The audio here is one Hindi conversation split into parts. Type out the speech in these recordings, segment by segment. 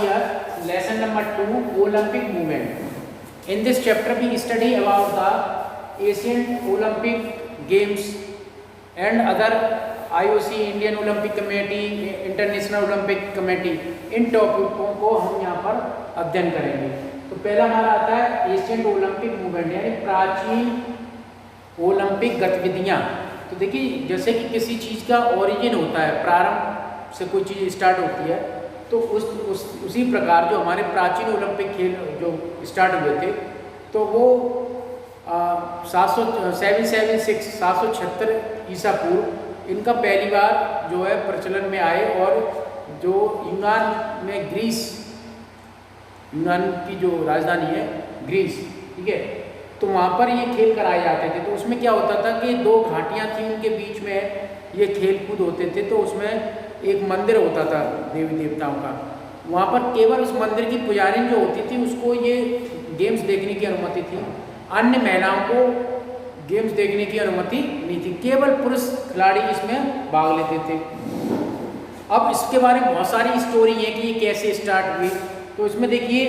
year, lesson number 2, Olympic movement. In this chapter, we study about the Asian Olympic Games and other IOC, Indian Olympic Committee, International Olympic Committee. इन टॉपिकों को हम यहाँ पर अध्ययन करेंगे। तो पहला हमारा आता है एशियन ओलंपिक मूवमेंट, यानी प्राचीन ओलंपिक गतिविधियाँ। तो देखिए, जैसे कि किसी चीज़ का ओरिजिन होता है, प्रारंभ से कोई चीज़ स्टार्ट होती है, तो उसी प्रकार जो हमारे प्राचीन ओलंपिक खेल जो स्टार्ट हुए थे, तो वो 776 ईसा पूर्व इनका पहली बार जो है प्रचलन में आए। और जो यूनान में यूनान की जो राजधानी है ग्रीस, ठीक है, तो वहाँ पर ये खेल कराए जाते थे। तो उसमें क्या होता था कि दो घाटियाँ थी, उनके बीच में ये खेल कूद होते थे। तो उसमें एक मंदिर होता था देवी देवताओं का, वहाँ पर केवल उस मंदिर की पुजारी जो होती थी उसको ये गेम्स देखने की अनुमति थी। अन्य महिलाओं को गेम्स देखने की अनुमति नहीं थी, केवल पुरुष खिलाड़ी इसमें भाग लेते थे। अब इसके बारे में बहुत सारी स्टोरी है कि ये कैसे स्टार्ट हुई। तो इसमें देखिए,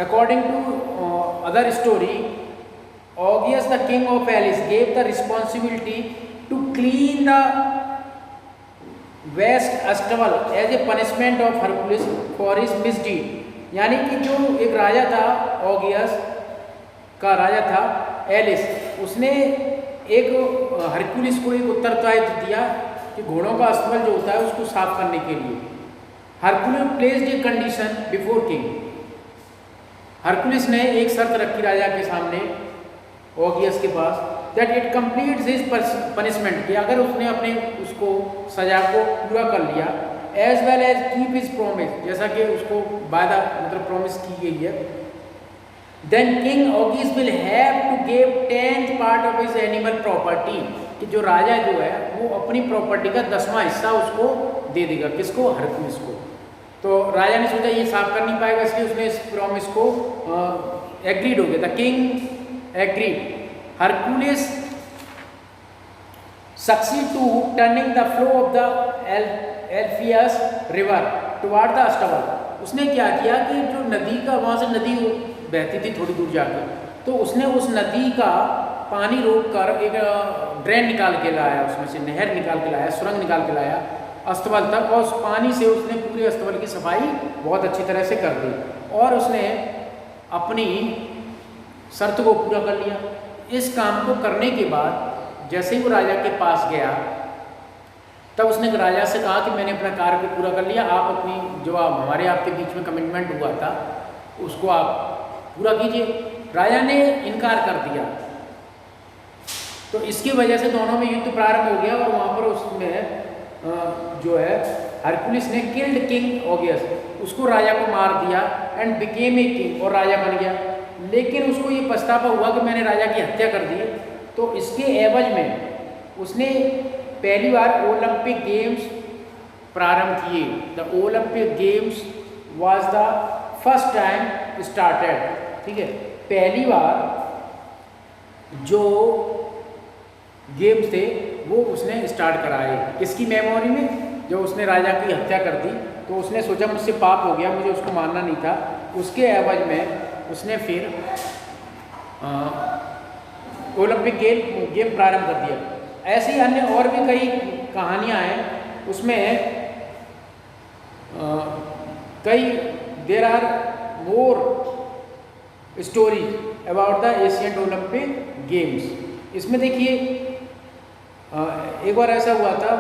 according to other story, Augeas the king of Elis gave the responsibility to clean the west stable as a punishment of Hercules for his misdeed. यानी कि जो एक राजा था, ऑगियस का राजा था एलिस, उसने एक हरकुलिस को एक उत्तरदायित्व दिया कि घोड़ों का अस्तबल जो होता है उसको साफ करने के लिए। Hercules placed a condition before king. Hercules ने एक शर्त रखी राजा के सामने, ऑगियस के पास, that it completes his punishment, कि अगर उसने अपने उसको सजा को पूरा कर लिया, as well as keep his promise, जैसा कि उसको वादा मतलब प्रॉमिस की गई है, then king Augeas will have to give 10th part of his animal property, कि जो राजा जो है वो अपनी प्रॉपर्टी का 10वां हिस्सा उसको दे देगा। किसको? हरकुलिस को। तो राजा ने सोचा ये साफ कर नहीं पाएगा, इसलिए उसने इस प्रॉमिस को एग्रीड हो गया था। King agreed. Hercules succeed to turning the flow of the Alpheus river toward the stable. उसने क्या किया कि जो नदी का, वहाँ से नदी बहती थी थोड़ी दूर जाकर, तो उसने उस नदी का पानी रोक कर एक ड्रेन निकाल के लाया, उसमें से नहर निकाल के लाया, सुरंग निकाल के लाया अस्तबल तक, और उस पानी से उसने पूरे अस्तबल की सफाई बहुत अच्छी तरह से कर दी और उसने अपनी शर्त को पूरा कर लिया। इस काम को करने के बाद जैसे ही वो राजा के पास गया, तब उसने राजा से कहा कि मैंने अपना कार्य को पूरा कर लिया, आप अपनी जो हमारे आपके बीच में कमिटमेंट हुआ था उसको आप पूरा कीजिए। राजा ने इनकार कर दिया, तो इसकी वजह से दोनों में युद्ध प्रारंभ हो गया। और वहाँ पर उसमें जो है हरकुलिस ने किल्ड किंग ऑगियस, उसको राजा को मार दिया, एंड बिकेम ए किंग, और राजा बन गया। लेकिन उसको ये पछतावा हुआ कि मैंने राजा की हत्या कर दी। तो इसके एवज में उसने पहली बार ओलंपिक गेम्स प्रारंभ किए। The Olympic games was the first time started, ठीक है, पहली बार जो गेम्स थे वो उसने स्टार्ट कराए। किसकी मेमोरी में? जो उसने राजा की हत्या कर दी, तो उसने सोचा मुझसे पाप हो गया, मुझे उसको मारना नहीं था। उसके एवज में उसने फिर ओलंपिक गेम प्रारंभ कर दिया। ऐसी अन्य और भी कई कहानियाँ हैं, उसमें कई there are more story about the Asian Olympic games. इसमें देखिए, एक बार ऐसा हुआ था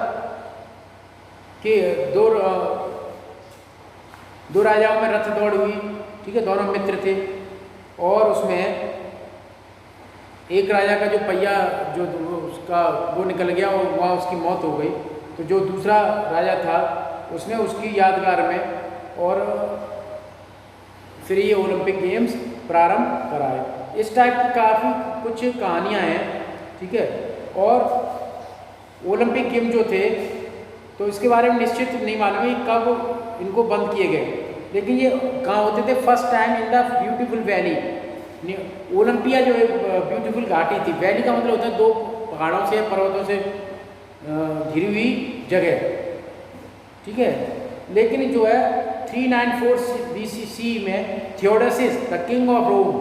कि दो राजाओं में रथ दौड़ हुई, ठीक है, दोनों मित्र थे, और उसमें एक राजा का जो पहिया जो उसका वो निकल गया और वहाँ उसकी मौत हो गई। तो जो दूसरा राजा था उसने उसकी यादगार में और फिर ये ओलंपिक गेम्स प्रारंभ कराए। इस टाइप की काफ़ी कुछ कहानियाँ हैं, ठीक है। और ओलंपिक गेम जो थे, तो इसके बारे में निश्चित नहीं मालूम है कब इनको बंद किए गए, लेकिन ये कहाँ होते थे? First time in the beautiful valley. Olympia जो एक ब्यूटीफुल घाटी थी, वैली का मतलब होता है दो पहाड़ों से, पर्वतों से घिरी हुई जगह, ठीक है। लेकिन जो है 394 BCC में Theodosius the king of Rome,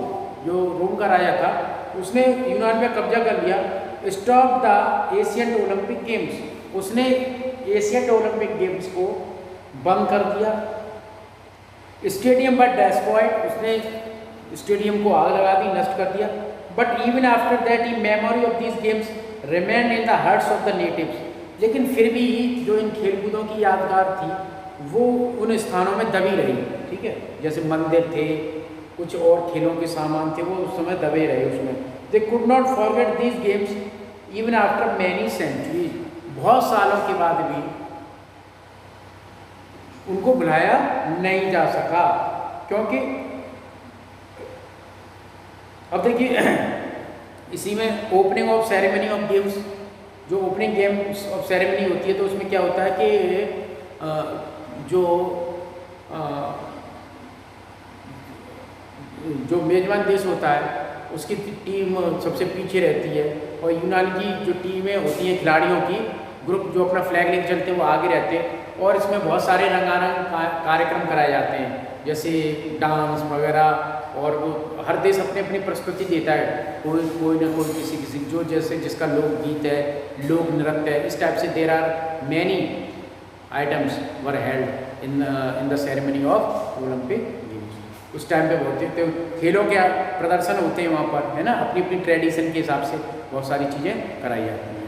जो रोम का राजा था, उसने यूनान पे कब्जा कर लिया। Stop the Asian Olympic games, उसने एशियन ओलंपिक गेम्स को बंद कर दिया। स्टेडियम बट डेस्ट्रॉयड, उसने स्टेडियम को आग लगा दी, नष्ट कर दिया। But even after that he memory of these games remain in the hearts of the natives, लेकिन फिर भी जो इन खेलकूदों की यादगार थी वो उन स्थानों में दबी रही। ठीक है, जैसे मंदिर थे, कुछ और खेलों के सामान थे, वो उस समय दबे रहे उसमें। They could not forget these games even after many centuries, बहुत सालों के बाद भी उनको भुलाया नहीं जा सका। क्योंकि अब देखिए इसी में opening of ceremony of games, जो ओपनिंग गेम्स ऑफ सेरेमनी होती है तो उसमें क्या होता है कि जो मेजबान देश होता है उसकी टीम सबसे पीछे रहती है और यूनान की जो टीमें होती हैं खिलाड़ियों की ग्रुप जो अपना फ्लैग लेकर चलते हैं वो आगे रहते हैं। और इसमें बहुत सारे रंगारंग कार्यक्रम कराए जाते हैं, जैसे डांस वगैरह, और वो हर देश अपनी अपनी प्रस्तुति देता है, कोई ना कोई किसी जो जैसे जिसका लोकगीत है, लोक नृत्य है, इस टाइप से there are many items were held in the ceremony of Olympic games. उस टाइम पे बहुत खेलों के प्रदर्शन होते हैं वहाँ पर, है ना, अपनी अपनी ट्रेडिशन के हिसाब से बहुत सारी चीज़ें कराई जाती हैं।